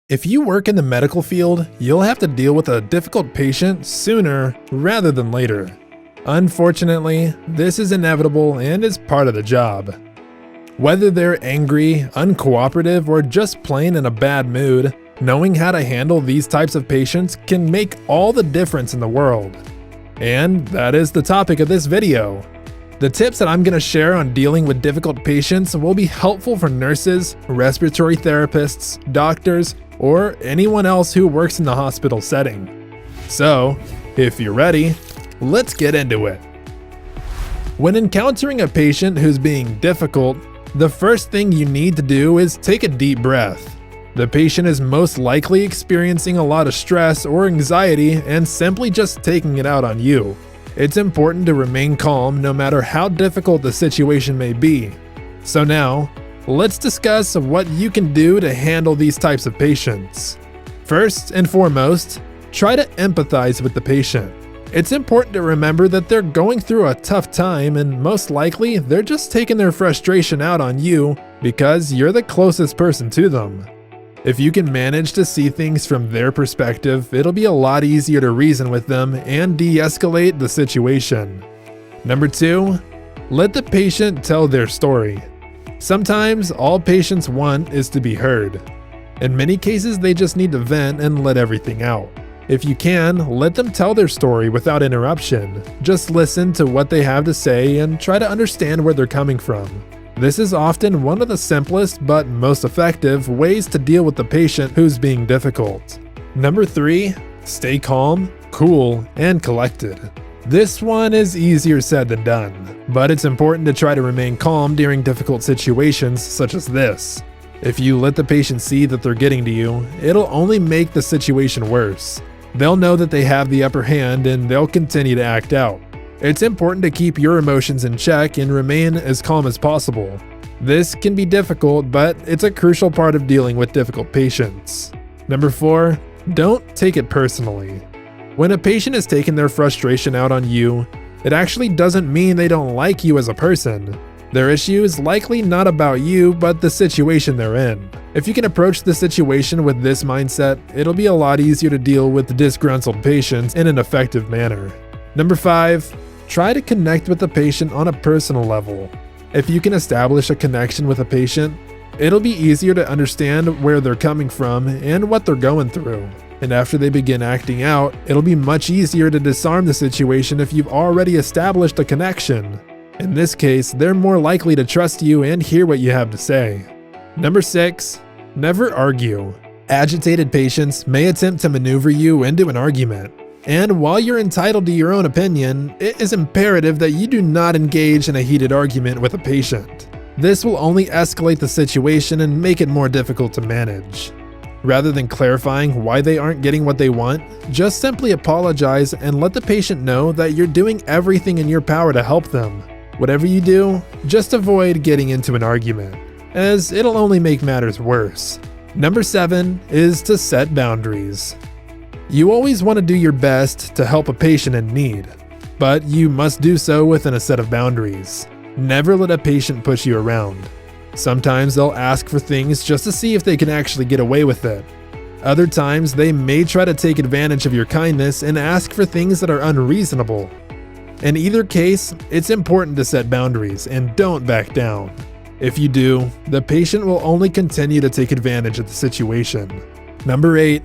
If you work in the medical field, you'll have to deal with a difficult patient sooner rather than later. Unfortunately, this is inevitable and is part of the job. Whether they're angry, uncooperative, or just plain in a bad mood, knowing how to handle these types of patients can make all the difference in the world. And that is the topic of this video. The tips that I'm going to share on dealing with difficult patients will be helpful for nurses, respiratory therapists, doctors, or anyone else who works in the hospital setting. So, if you're ready, let's get into it. When encountering a patient who's being difficult, the first thing you need to do is take a deep breath. The patient is most likely experiencing a lot of stress or anxiety and simply just taking it out on you. It's important to remain calm no matter how difficult the situation may be. So now, let's discuss what you can do to handle these types of patients. First and foremost, try to empathize with the patient. It's important to remember that they're going through a tough time and most likely they're just taking their frustration out on you because you're the closest person to them. If you can manage to see things from their perspective, it'll be a lot easier to reason with them and de-escalate the situation. Number 2, let the patient tell their story. Sometimes all patients want is to be heard. In many cases, they just need to vent and let everything out. If you can, let them tell their story without interruption. Just listen to what they have to say and try to understand where they're coming from. This is often one of the simplest but most effective ways to deal with the patient who's being difficult. Number 3, stay calm, cool, and collected. This one is easier said than done, but it's important to try to remain calm during difficult situations such as this. If you let the patient see that they're getting to you, it'll only make the situation worse. They'll know that they have the upper hand and they'll continue to act out. It's important to keep your emotions in check and remain as calm as possible. This can be difficult, but it's a crucial part of dealing with difficult patients. Number 4, don't take it personally. When a patient is taking their frustration out on you, it actually doesn't mean they don't like you as a person. Their issue is likely not about you, but the situation they're in. If you can approach the situation with this mindset, it'll be a lot easier to deal with disgruntled patients in an effective manner. Number 5, try to connect with the patient on a personal level. If you can establish a connection with a patient, it'll be easier to understand where they're coming from and what they're going through. And after they begin acting out, it'll be much easier to disarm the situation if you've already established a connection. In this case, they're more likely to trust you and hear what you have to say. Number 6, never argue. Agitated patients may attempt to maneuver you into an argument. And while you're entitled to your own opinion, it is imperative that you do not engage in a heated argument with a patient. This will only escalate the situation and make it more difficult to manage. Rather than clarifying why they aren't getting what they want, just simply apologize and let the patient know that you're doing everything in your power to help them. Whatever you do, just avoid getting into an argument, as it'll only make matters worse. Number 7 is to set boundaries. You always want to do your best to help a patient in need, but you must do so within a set of boundaries. Never let a patient push you around. Sometimes they'll ask for things just to see if they can actually get away with it. Other times they may try to take advantage of your kindness and ask for things that are unreasonable. In either case, it's important to set boundaries and don't back down. If you do, the patient will only continue to take advantage of the situation. Number 8,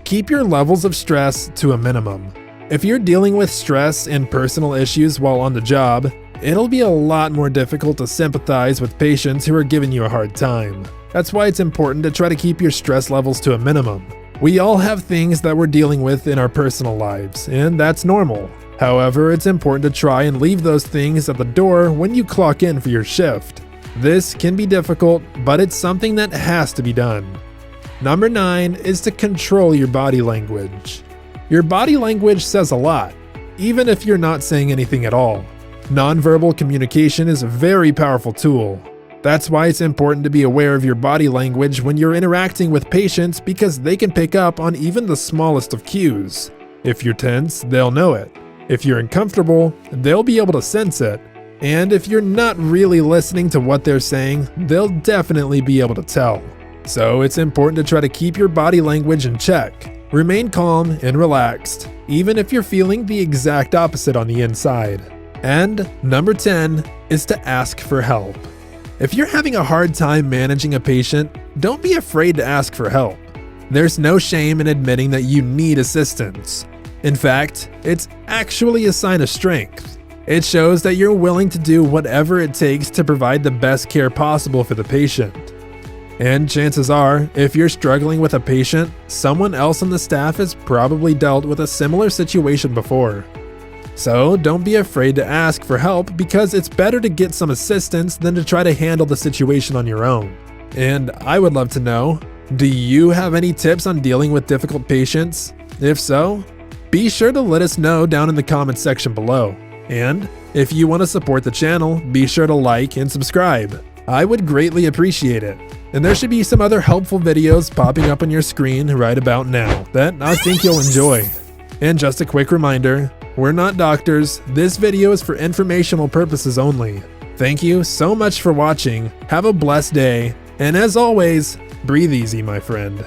keep your levels of stress to a minimum. If you're dealing with stress and personal issues while on the job, it'll be a lot more difficult to sympathize with patients who are giving you a hard time. That's why it's important to try to keep your stress levels to a minimum. We all have things that we're dealing with in our personal lives, and that's normal. However, it's important to try and leave those things at the door when you clock in for your shift. This can be difficult, but it's something that has to be done. Number 9 is to control your body language. Your body language says a lot, even if you're not saying anything at all. Nonverbal communication is a very powerful tool. That's why it's important to be aware of your body language when you're interacting with patients because they can pick up on even the smallest of cues. If you're tense, they'll know it. If you're uncomfortable, they'll be able to sense it. And if you're not really listening to what they're saying, they'll definitely be able to tell. So it's important to try to keep your body language in check. Remain calm and relaxed, even if you're feeling the exact opposite on the inside. And number 10 is to ask for help. If you're having a hard time managing a patient, don't be afraid to ask for help. There's no shame in admitting that you need assistance. In fact, it's actually a sign of strength. It shows that you're willing to do whatever it takes to provide the best care possible for the patient. And chances are, if you're struggling with a patient, someone else on the staff has probably dealt with a similar situation before. So don't be afraid to ask for help, because it's better to get some assistance than to try to handle the situation on your own. And I would love to know, do you have any tips on dealing with difficult patients? If so, be sure to let us know down in the comments section below. And if you want to support the channel, be sure to like and subscribe. I would greatly appreciate it. And there should be some other helpful videos popping up on your screen right about now that I think you'll enjoy. And just a quick reminder, we're not doctors, this video is for informational purposes only. Thank you so much for watching, have a blessed day, and as always, breathe easy, my friend.